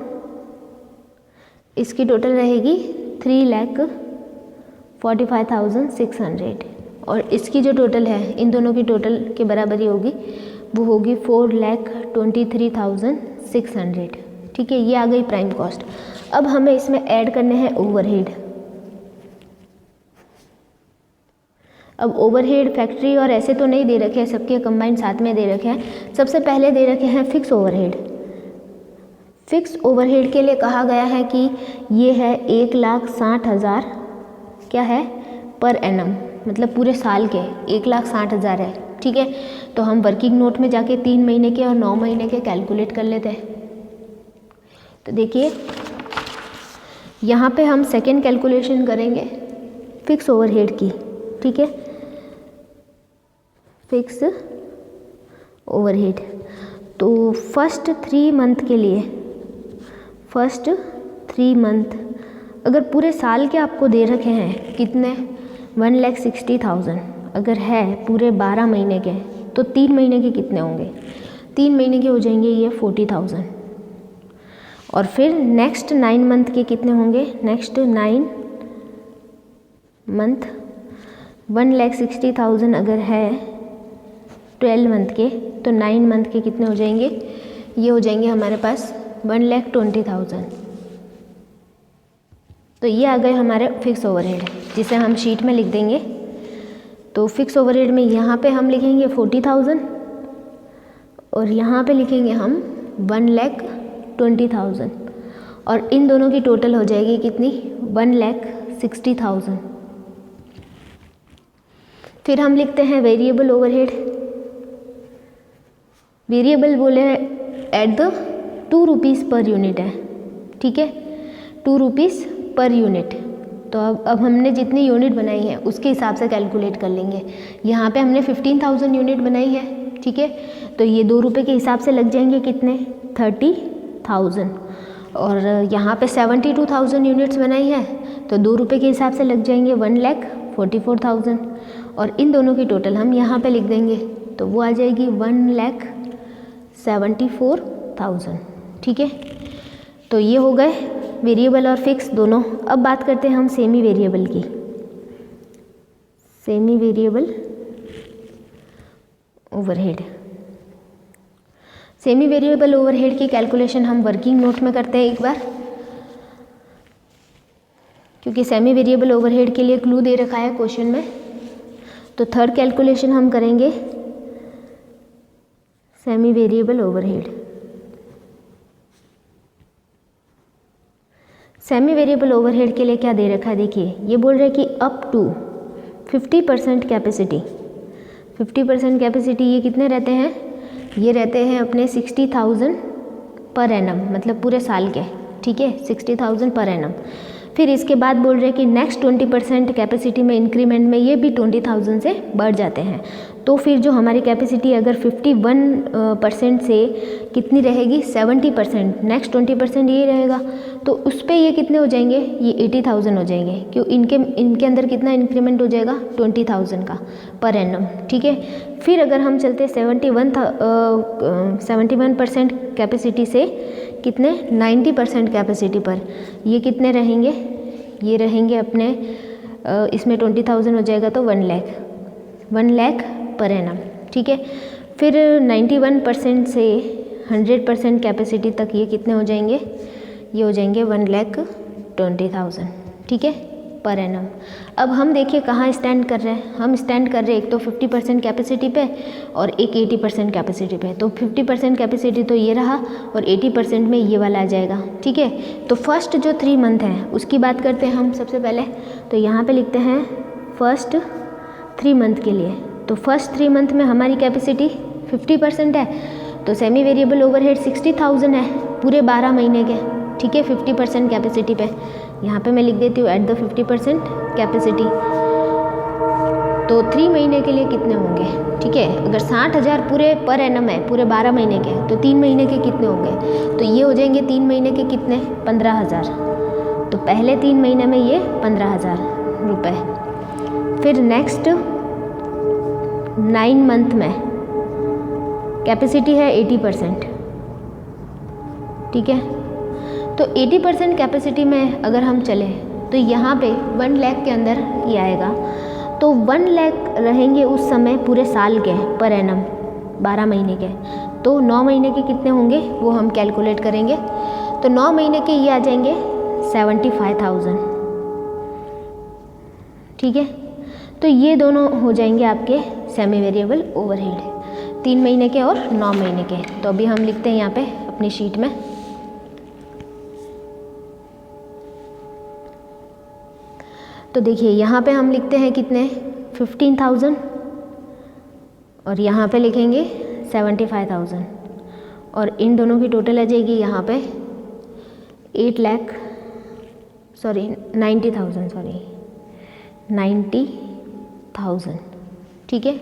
इसकी टोटल रहेगी 3,45,600 और इसकी जो टोटल है इन दोनों की टोटल के बराबरी होगी, वो होगी 4,23,600। ठीक है, ये आ गई प्राइम कॉस्ट। अब हमें इसमें ऐड करने हैं ओवरहेड। अब ओवरहेड फैक्ट्री और ऐसे तो नहीं दे रखे हैं, सबके कंबाइंड साथ में दे रखे हैं। सबसे पहले दे रखे हैं फिक्स ओवरहेड। फिक्स ओवरहेड के लिए कहा गया है कि ये है 1,60,000 क्या है पर एनम, मतलब पूरे साल के 1,60,000 है। ठीक है, तो हम वर्किंग नोट में जाके 3 महीने के और 9 महीने के कैलकुलेट कर लेते हैं। तो देखिए यहाँ पे हम सेकेंड कैलकुलेशन करेंगे फिक्स ओवरहेड की। ठीक है, फिक्स ओवरहेड तो फर्स्ट 3 मंथ के लिए, फर्स्ट 3 मंथ अगर पूरे साल के आपको दे रखे हैं कितने, 1,60,000 अगर है पूरे 12 महीने के, तो 3 महीने के कितने होंगे, 3 महीने के हो जाएंगे ये 40,000। और फिर नेक्स्ट 9 मंथ के कितने होंगे, नेक्स्ट 9 मंथ 1,60,000 अगर है 12 मंथ के, तो 9 मंथ के कितने हो जाएंगे, ये हो जाएंगे हमारे पास 1,20,000। तो ये आ गए हमारे फिक्स ओवरहेड, जिसे हम शीट में लिख देंगे। तो फिक्स ओवरहेड में यहाँ पे हम लिखेंगे 40,000 और यहाँ पे लिखेंगे हम 1,20,000 और इन दोनों की टोटल हो जाएगी कितनी, 1,60,000। फिर हम लिखते हैं वेरिएबल ओवरहेड। वेरिएबल बोले at the 2 rupees per unit है। ठीक है, 2 रुपीज़ पर यूनिट। तो अब हमने जितनी यूनिट बनाई है उसके हिसाब से कैलकुलेट कर लेंगे। यहाँ पे हमने 15,000 यूनिट बनाई है। ठीक है, तो ये 2 रुपये के हिसाब से लग जाएंगे कितने, 30,000। और यहाँ पे 72,000 यूनिट्स बनाई है तो 2 रुपये के हिसाब से लग जाएंगे 1,44,000 और इन दोनों की टोटल हम यहाँ पे लिख देंगे तो वो आ जाएगी 1,74,000। ठीक है, तो ये हो गए वेरिएबल और फिक्स दोनों। अब बात करते हैं हम सेमी वेरिएबल की। Semi variable overhead. Semi variable overhead की कैलकुलेशन हम वर्किंग नोट में करते हैं एक बार, क्योंकि सेमी वेरिएबल ओवरहेड के लिए क्लू दे रखा है क्वेश्चन में। तो थर्ड कैलकुलेशन हम करेंगे semi variable overhead. Semi variable overhead के लिए क्या दे रखा है, देखिए ये बोल रहे हैं कि अप टू 50% कैपेसिटी। 50% कैपेसिटी ये कितने रहते हैं, ये रहते हैं अपने 60,000 पर एनम, मतलब पूरे साल के। ठीक है, 60,000 पर एनम। फिर इसके बाद बोल रहे हैं कि नेक्स्ट 20% कैपेसिटी में इंक्रीमेंट में ये भी 20,000 से बढ़ जाते हैं। तो फिर जो हमारी कैपेसिटी अगर 51% से कितनी रहेगी, 70%, नेक्स्ट 20% ये रहेगा तो उस पर ये कितने हो जाएंगे, ये 80,000 हो जाएंगे। क्यों, इनके अंदर कितना इंक्रीमेंट हो जाएगा, 20,000 का पर एनम। ठीक है, फिर अगर हम चलते 71% कैपेसिटी से कितने 90% कैपेसिटी पर। ये कितने रहेंगे, ये रहेंगे अपने इसमें 20,000 हो जाएगा तो 1 लाख पर एनम, ठीक है। फिर 91% से 100% कैपेसिटी तक ये कितने हो जाएंगे, ये हो जाएंगे 1,20,000, ठीक है, पर एनम। अब हम देखिए कहाँ स्टैंड कर रहे हैं, हम स्टैंड कर रहे हैं एक तो 50% कैपेसिटी पे और एक 80% कैपेसिटी पे। तो 50% कैपेसिटी तो ये रहा और 80% में ये वाला आ जाएगा, ठीक है। तो फर्स्ट जो 3 मंथ है उसकी बात करते हैं हम सबसे पहले। तो यहाँ पे लिखते हैं फर्स्ट 3 मंथ के लिए। तो फर्स्ट 3 मंथ में हमारी कैपेसिटी 50% है, तो सेमी वेरिएबल ओवरहेड 60,000 है पूरे 12 महीने के, ठीक है, 50% कैपेसिटी पे। यहाँ पे मैं लिख देती हूँ एट द 50% कैपेसिटी। तो 3 महीने के लिए कितने होंगे, ठीक है। अगर 60,000 पूरे पर एनम है पूरे 12 महीने के, तो 3 महीने के कितने होंगे, तो ये हो जाएंगे 3 महीने के कितने 15,000। तो पहले 3 महीने में ये 15,000 रुपये। फिर नेक्स्ट 9 मंथ में कैपेसिटी है 80%, ठीक है। तो 80% कैपेसिटी में अगर हम चलें तो यहाँ पे 1 लाख के अंदर ये आएगा। तो 1 लाख रहेंगे उस समय पूरे साल के पर एनम 12 महीने के। तो 9 महीने के कितने होंगे वो हम कैलकुलेट करेंगे। तो 9 महीने के ये आ जाएंगे 75,000, ठीक है। तो ये दोनों हो जाएंगे आपके सेमी वेरिएबल ओवरहेड 3 महीने के और 9 महीने के। तो अभी हम लिखते हैं यहाँ पे अपनी शीट में। तो देखिए यहाँ पे हम लिखते हैं कितने 15,000 और यहाँ पे लिखेंगे 75,000 और इन दोनों की टोटल आ जाएगी यहाँ पे 90,000, ठीक है।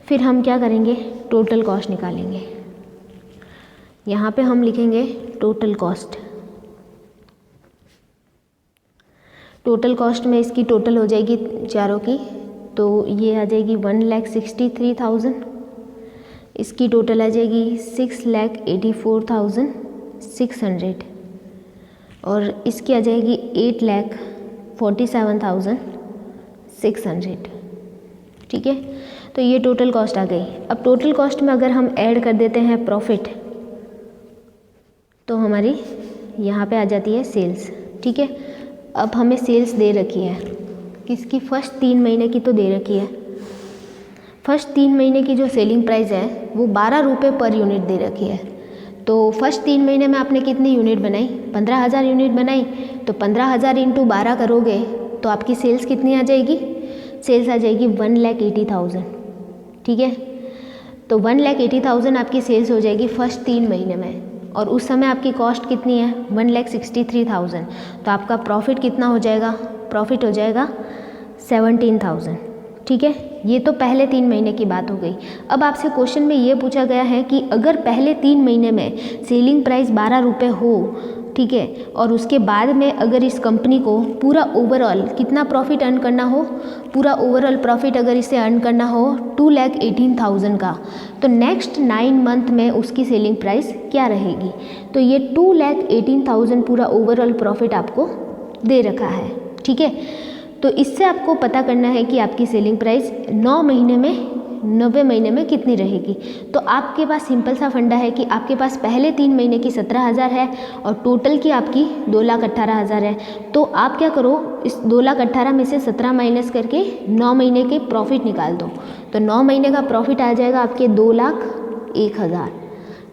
फिर हम क्या करेंगे, टोटल कॉस्ट निकालेंगे। यहाँ पे हम लिखेंगे टोटल कॉस्ट। टोटल कॉस्ट में इसकी टोटल हो जाएगी चारों की, तो ये आ जाएगी 1,63,000। इसकी टोटल आ जाएगी 6,84,600 और इसकी आ जाएगी 8,47,600, ठीक है। तो ये टोटल कॉस्ट आ गई। अब टोटल कॉस्ट में अगर हम ऐड कर देते हैं प्रॉफिट, तो हमारी यहाँ पे आ जाती है सेल्स, ठीक है। अब हमें सेल्स दे रखी है किसकी, फर्स्ट 3 महीने की तो दे रखी है। फर्स्ट 3 महीने की जो सेलिंग प्राइस है वो 12 रुपये पर यूनिट दे रखी है। तो फर्स्ट 3 महीने में आपने कितनी यूनिट बनाई, 15,000 यूनिट बनाई। तो 15,000 इंटू 12 करोगे तो आपकी सेल्स कितनी आ जाएगी, सेल्स आ जाएगी 1,80,000, ठीक है। तो 1,80,000 आपकी सेल्स हो जाएगी फर्स्ट 3 महीने में और उस समय आपकी कॉस्ट कितनी है 1,63,000। तो आपका प्रॉफिट कितना हो जाएगा, प्रॉफिट हो जाएगा 17,000, ठीक है। ये तो पहले 3 महीने की बात हो गई। अब आपसे क्वेश्चन में ये पूछा गया है कि अगर पहले 3 महीने में सेलिंग प्राइस 12 रुपये हो, ठीक है, और उसके बाद में अगर इस कंपनी को पूरा ओवरऑल कितना प्रॉफिट अर्न करना हो, पूरा ओवरऑल प्रॉफिट अगर इसे अर्न करना हो 2,18,000 का, तो नेक्स्ट 9 मंथ में उसकी सेलिंग प्राइस क्या रहेगी। तो ये 2,18,000 पूरा ओवरऑल प्रॉफिट आपको दे रखा है, ठीक है। तो इससे आपको पता करना है कि आपकी सेलिंग प्राइस 9 महीने में 90 महीने में कितनी रहेगी। तो आपके पास सिंपल सा फंडा है कि आपके पास पहले 3 महीने की 17,000 है और टोटल की आपकी 2,18,000 है। तो आप क्या करो, इस 2,18,000 में से 17 माइनस करके 9 महीने के प्रॉफिट निकाल दो। तो 9 महीने का प्रॉफिट आ जाएगा आपके 2,01,000,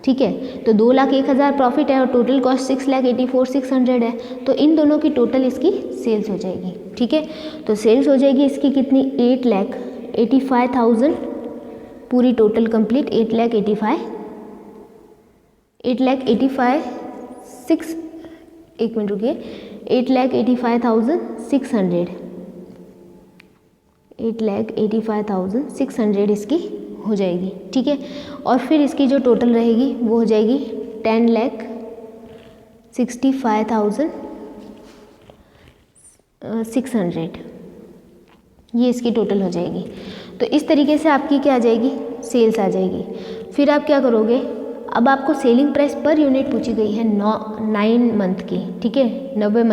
ठीक है। तो 2,01,000 प्रॉफिट है और टोटल कॉस्ट 6,84,600 है। तो इन दोनों की टोटल इसकी सेल्स हो जाएगी, ठीक है। तो सेल्स हो जाएगी इसकी कितनी 8,85,000 पूरी टोटल कंप्लीट 8,85,600 इसकी हो जाएगी, ठीक है। और फिर इसकी जो टोटल रहेगी वो हो जाएगी 10,65,600, ये इसकी टोटल हो जाएगी। तो इस तरीके से आपकी क्या आ जाएगी, सेल्स आ जाएगी। फिर आप क्या करोगे, अब आपको सेलिंग प्राइस पर यूनिट पूछी गई है 9 मंथ की, ठीक है, 9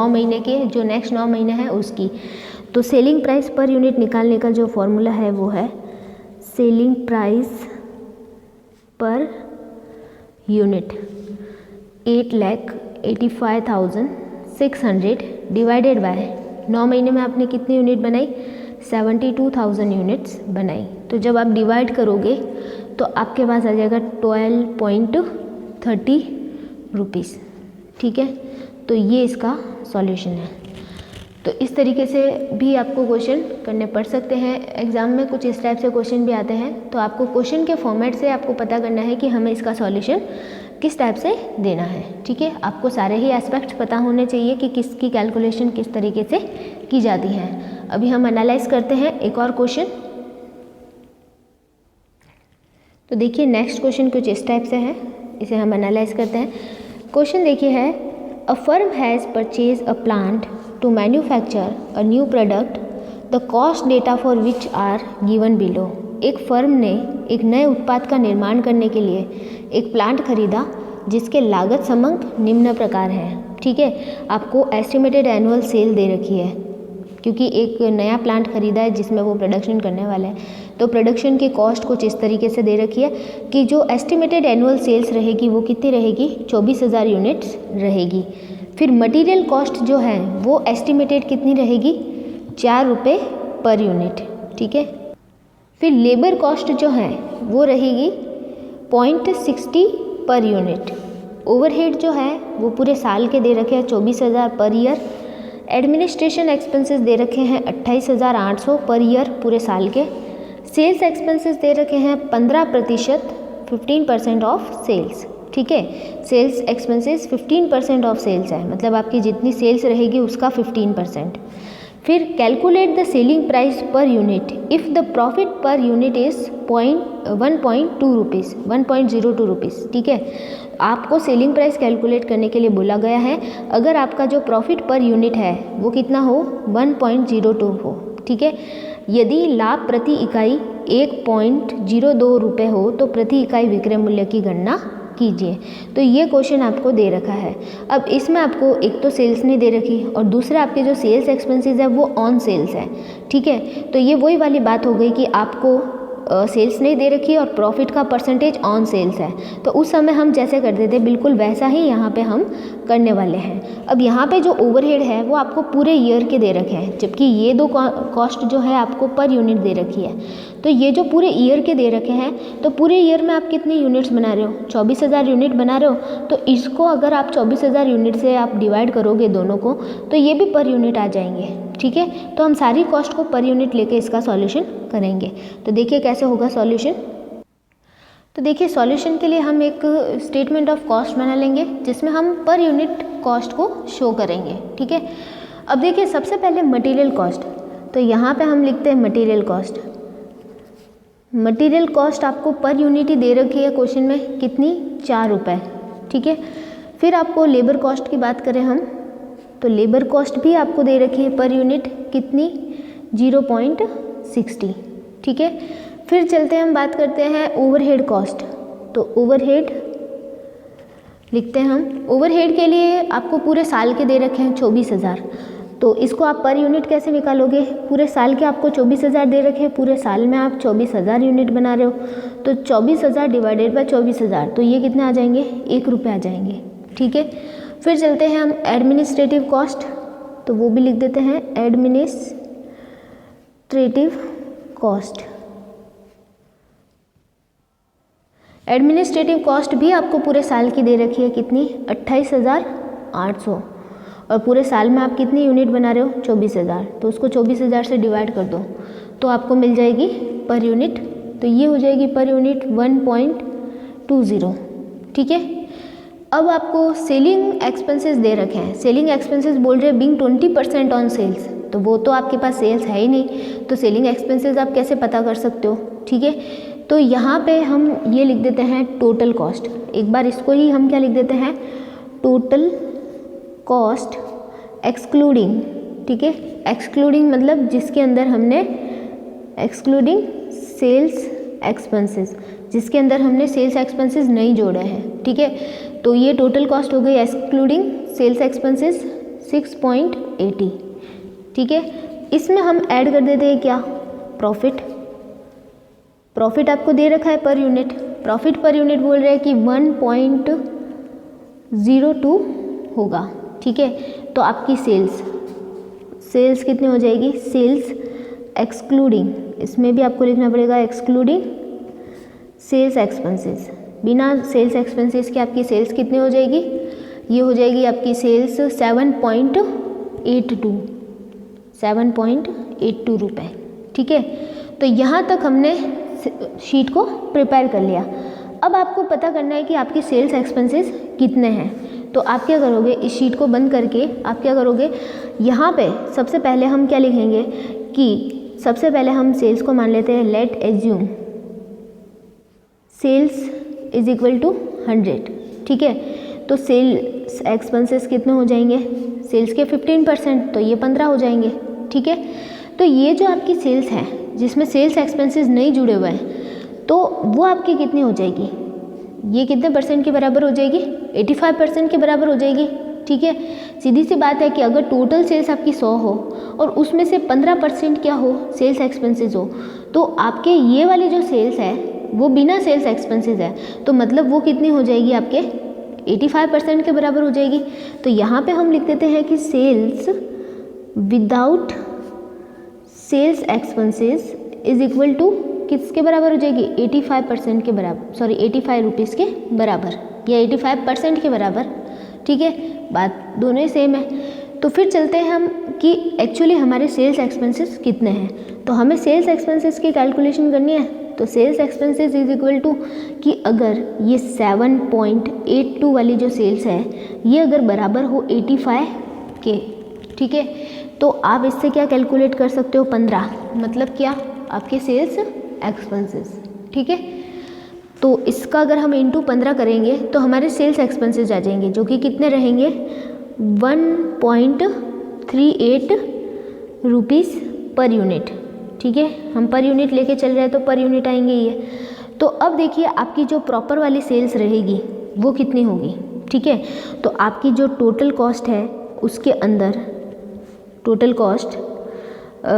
महीने के जो नेक्स्ट 9 महीने हैं उसकी। तो सेलिंग प्राइस पर यूनिट निकालने का जो फॉर्मूला है वो है selling price per unit 8,85,600 divided by 9 महीने में आपने कितनी यूनिट बनाई, 72,000 यूनिट्स बनाई। तो जब आप डिवाइड करोगे तो आपके पास आ जाएगा 12.30 रुपीज़, ठीक है। तो ये इसका सॉल्यूशन है। तो इस तरीके से भी आपको क्वेश्चन करने पड़ सकते हैं एग्ज़ाम में, कुछ इस टाइप से क्वेश्चन भी आते हैं। तो आपको क्वेश्चन के फॉर्मेट से आपको पता करना है कि हमें इसका सॉल्यूशन किस टाइप से देना है, ठीक है। आपको सारे ही एस्पेक्ट्स पता होने चाहिए कि किसकी कैलकुलेशन किस तरीके से की जाती है। अभी हम एनालाइज करते हैं एक और क्वेश्चन। तो देखिए नेक्स्ट क्वेश्चन कुछ इस टाइप से है, इसे हम एनालाइज करते हैं। क्वेश्चन देखिए है, a firm has purchase a plant to manufacture a new product, the cost data for which are given below. एक फर्म ने एक नए उत्पाद का निर्माण करने के लिए एक प्लांट खरीदा जिसके लागत समंक निम्न प्रकार है, ठीक है। आपको एस्टिमेटेड एनुअल सेल दे रखी है, क्योंकि एक नया प्लांट खरीदा है जिसमें वो प्रोडक्शन करने वाले हैं। तो प्रोडक्शन की कॉस्ट कुछ इस तरीके से दे रखी है कि जो एस्टिमेटेड एनुअल सेल्स रहेगी वो कितनी रहेगी, 24,000 यूनिट्स रहेगी। फिर मटेरियल कॉस्ट जो है वो एस्टिमेटेड कितनी रहेगी, 4 रुपये पर यूनिट, ठीक है। फिर लेबर कॉस्ट जो है वो रहेगी 0.60 पर यूनिट। ओवरहेड जो है वो पूरे साल के दे रखे हैं 24,000 पर ईयर। एडमिनिस्ट्रेशन एक्सपेंसेस दे रखे हैं 28,800 पर ईयर पूरे साल के। सेल्स एक्सपेंसेस दे रखे हैं 15%, 15% ऑफ सेल्स, ठीक है। सेल्स एक्सपेंसेस 15% ऑफ सेल्स है, मतलब आपकी जितनी सेल्स रहेगी उसका 15%। फिर calculate the selling price per unit if the profit per unit is 1.2 rupees, 1.02 rupees, ठीक है। आपको सेलिंग प्राइस कैलकुलेट करने के लिए बोला गया है अगर आपका जो प्रॉफिट पर यूनिट है वो कितना हो, 1.02 हो, ठीक है। यदि लाभ प्रति इकाई 1.02 रुपये हो तो प्रति इकाई विक्रय मूल्य की गणना कीजिए। तो ये क्वेश्चन आपको दे रखा है। अब इसमें आपको एक तो सेल्स नहीं दे रखी और दूसरे आपके जो सेल्स एक्सपेंसेस है वो ऑन सेल्स है, ठीक है। तो ये वही वाली बात हो गई कि आपको सेल्स नहीं दे रखी और प्रॉफिट का परसेंटेज ऑन सेल्स है। तो उस समय हम जैसे करते थे बिल्कुल वैसा ही यहाँ पे हम करने वाले हैं। अब यहाँ पे जो ओवरहेड है वो आपको पूरे ईयर के दे रखे हैं, जबकि ये दो कॉस्ट जो है आपको पर यूनिट दे रखी है। तो ये जो पूरे ईयर के दे रखे हैं, तो पूरे ईयर में आप कितनी यूनिट्स बना रहे हो, 24,000 यूनिट बना रहे हो। तो इसको अगर आप 24,000 यूनिट से आप डिवाइड करोगे दोनों को तो ये भी पर यूनिट आ जाएंगे, ठीक है। तो हम सारी कॉस्ट को पर यूनिट लेके इसका सॉल्यूशन करेंगे। तो देखिए कैसे होगा सॉल्यूशन। तो देखिए सॉल्यूशन के लिए हम एक स्टेटमेंट ऑफ कॉस्ट बना लेंगे जिसमें हम पर यूनिट कॉस्ट को शो करेंगे, ठीक है। अब देखिए सबसे पहले मटेरियल कॉस्ट, तो यहाँ पे हम लिखते हैं मटेरियल कॉस्ट। मटेरियल कॉस्ट आपको पर यूनिट ही दे रखी है क्वेश्चन में, कितनी, 4 रुपये, ठीक है। फिर आपको लेबर कॉस्ट की बात करें हम, तो लेबर कॉस्ट भी आपको दे रखी है पर यूनिट, कितनी, 0.60, ठीक है। फिर चलते हैं हम बात करते हैं ओवरहेड कॉस्ट। तो ओवरहेड लिखते हैं हम, ओवरहेड के लिए आपको पूरे साल के दे रखे हैं 24,000। तो इसको आप पर यूनिट कैसे निकालोगे, पूरे साल के आपको 24,000 दे रखे हैं, पूरे साल में आप 24,000 यूनिट बना रहे हो। तो 24,000 डिवाइडेड बाय 24,000, तो ये कितने आ जाएंगे, 1 रुपये आ जाएंगे, ठीक है। फिर चलते हैं हम एडमिनिस्ट्रेटिव कॉस्ट, तो वो भी लिख देते हैं एडमिनिस्ट्रेटिव कॉस्ट। एडमिनिस्ट्रेटिव कॉस्ट भी आपको पूरे साल की दे रखी है, कितनी, 28,800, और पूरे साल में आप कितनी यूनिट बना रहे हो, 24,000। तो उसको 24,000 से डिवाइड कर दो तो आपको मिल जाएगी पर यूनिट। तो ये हो जाएगी पर यूनिट 1.20, ठीक है। अब आपको सेलिंग एक्सपेंसेस दे रखे हैं, सेलिंग एक्सपेंसेस बोल रहे हैं बीइंग 20% ऑन सेल्स, तो वो तो आपके पास सेल्स है ही नहीं, तो सेलिंग एक्सपेंसेस आप कैसे पता कर सकते हो, ठीक है। तो यहाँ पे हम ये लिख देते हैं टोटल कॉस्ट, एक बार इसको ही हम क्या लिख देते हैं, टोटल कॉस्ट एक्सक्लूडिंग, ठीक है। एक्सक्लूडिंग मतलब जिसके अंदर हमने एक्सक्लूडिंग सेल्स एक्सपेंसेस, जिसके अंदर हमने सेल्स एक्सपेंसेस नहीं जोड़े हैं, ठीक है। तो ये टोटल कॉस्ट हो गई एक्सक्लूडिंग सेल्स एक्सपेंसेस 6.80, ठीक है। इसमें हम ऐड कर देते हैं क्या, प्रॉफिट। प्रॉफिट आपको दे रखा है per unit, profit per unit बोल रहे हैं कि 1.02 होगा, ठीक है। तो आपकी सेल्स कितनी हो जाएगी, सेल्स एक्सक्लूडिंग, इसमें भी आपको लिखना पड़ेगा एक्सक्लूडिंग सेल्स एक्सपेंसेस, बिना सेल्स एक्सपेंसेस के आपकी सेल्स कितनी हो जाएगी, ये हो जाएगी आपकी सेल्स 7.82 रुपये, ठीक है। तो यहाँ तक हमने शीट को प्रिपेयर कर लिया। अब आपको पता करना है कि आपकी सेल्स एक्सपेंसेस कितने हैं। तो आप क्या करोगे, इस शीट को बंद करके आप क्या करोगे, यहाँ पे सबसे पहले हम क्या लिखेंगे कि सबसे पहले हम सेल्स को मान लेते हैं, let assume sales is equal to 100, ठीक है। तो सेल्स एक्सपेंसेस कितने हो जाएंगे, सेल्स के 15%, तो ये 15 हो जाएंगे, ठीक है। तो ये जो आपकी सेल्स है जिसमें सेल्स एक्सपेंसेस नहीं जुड़े हुए हैं, तो वो आपकी कितनी हो जाएगी, ये कितने परसेंट के बराबर हो जाएगी, 85% के बराबर हो जाएगी, ठीक है। सीधी सी बात है कि अगर टोटल सेल्स आपकी 100 हो और उसमें से 15% क्या हो, सेल्स एक्सपेंसेस हो, तो आपके ये वाली जो सेल्स है वो बिना सेल्स एक्सपेंसेस है, तो मतलब वो कितनी हो जाएगी, आपके 85% के बराबर हो जाएगी। तो यहाँ पे हम लिख देते हैं कि sales without sales expenses is equal to किसके बराबर हो जाएगी, 85% के बराबर, सॉरी 85 रुपीज़ के बराबर या 85% के बराबर, ठीक है। बात दोनों ही सेम है। तो फिर चलते हैं हम कि एक्चुअली हमारे सेल्स एक्सपेंसेस कितने हैं। तो हमें सेल्स एक्सपेंसेस की कैलकुलेशन करनी है। तो sales expenses is equal to कि अगर ये 7.82 वाली जो सेल्स है ये अगर बराबर हो 85 के, ठीक है, तो आप इससे क्या कैलकुलेट कर सकते हो, 15, मतलब क्या, आपके सेल्स एक्सपेंसेस, ठीक है। तो इसका अगर हम इंटू 15 करेंगे तो हमारे सेल्स एक्सपेंसेस आ जाएंगे, जो कि कितने रहेंगे, 1.38 रुपीज़ पर यूनिट, ठीक है। हम पर यूनिट लेके चल रहे हैं तो पर यूनिट आएंगे ये। तो अब देखिए आपकी जो प्रॉपर वाली सेल्स रहेगी वो कितनी होगी, ठीक है। तो आपकी जो टोटल कॉस्ट है उसके अंदर टोटल कॉस्ट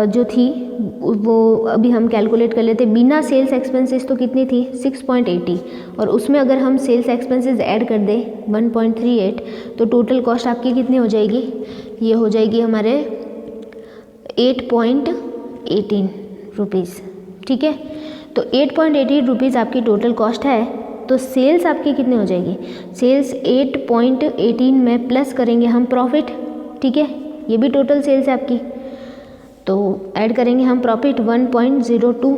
जो थी वो अभी हम कैलकुलेट कर लेते, बिना सेल्स एक्सपेंसेस तो कितनी थी, 6.80, और उसमें अगर हम सेल्स एक्सपेंसेस ऐड कर दें 1.38, तो टोटल कॉस्ट आपकी कितनी हो जाएगी, ये हो जाएगी हमारे 8.18 रुपीज़, ठीक है। तो 8.18 रुपीज़ आपकी टोटल कॉस्ट है। तो सेल्स आपकी कितनी हो जाएगी, सेल्स 8.18 में प्लस करेंगे हम प्रॉफिट, ठीक है, ये भी टोटल सेल्स है आपकी, तो ऐड करेंगे हम प्रॉफिट 1.02,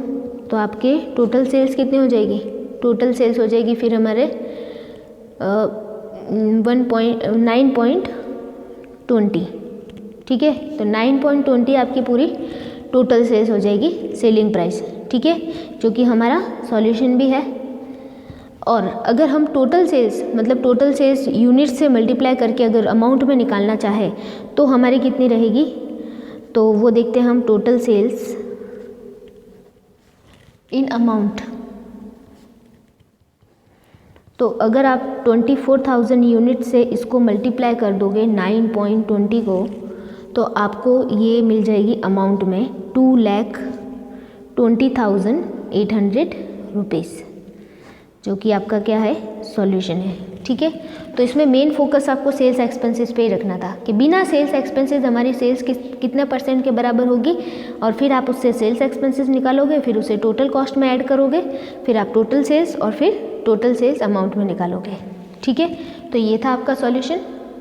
तो आपके टोटल सेल्स कितनी हो जाएगी, टोटल सेल्स हो जाएगी फिर हमारे 9.20, ठीक है। तो 9.20 आपकी पूरी टोटल सेल्स हो जाएगी, सेलिंग प्राइस, ठीक है, जो कि हमारा सॉल्यूशन भी है। और अगर हम टोटल सेल्स मतलब टोटल सेल्स यूनिट से मल्टीप्लाई करके अगर अमाउंट में निकालना चाहे तो हमारी कितनी रहेगी, तो वो देखते हैं हम, टोटल सेल्स इन अमाउंट। तो अगर आप 24,000 यूनिट से इसको मल्टीप्लाई कर दोगे 9.20 को, तो आपको ये मिल जाएगी अमाउंट में 2,20,800 रुपीज़, जो कि आपका क्या है, सॉल्यूशन है, ठीक है। तो इसमें मेन फोकस आपको सेल्स एक्सपेंसेस पे ही रखना था कि बिना सेल्स एक्सपेंसेस हमारी सेल्स कितने परसेंट के बराबर होगी, और फिर आप उससे सेल्स एक्सपेंसेस निकालोगे, फिर उसे टोटल कॉस्ट में ऐड करोगे, फिर आप टोटल सेल्स और फिर टोटल सेल्स अमाउंट में निकालोगे, ठीक है। तो ये था आपका सॉल्यूशन।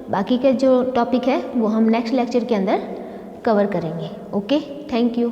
बाकी के जो टॉपिक है वो हम नेक्स्ट लेक्चर के अंदर कवर करेंगे। Okay, thank you.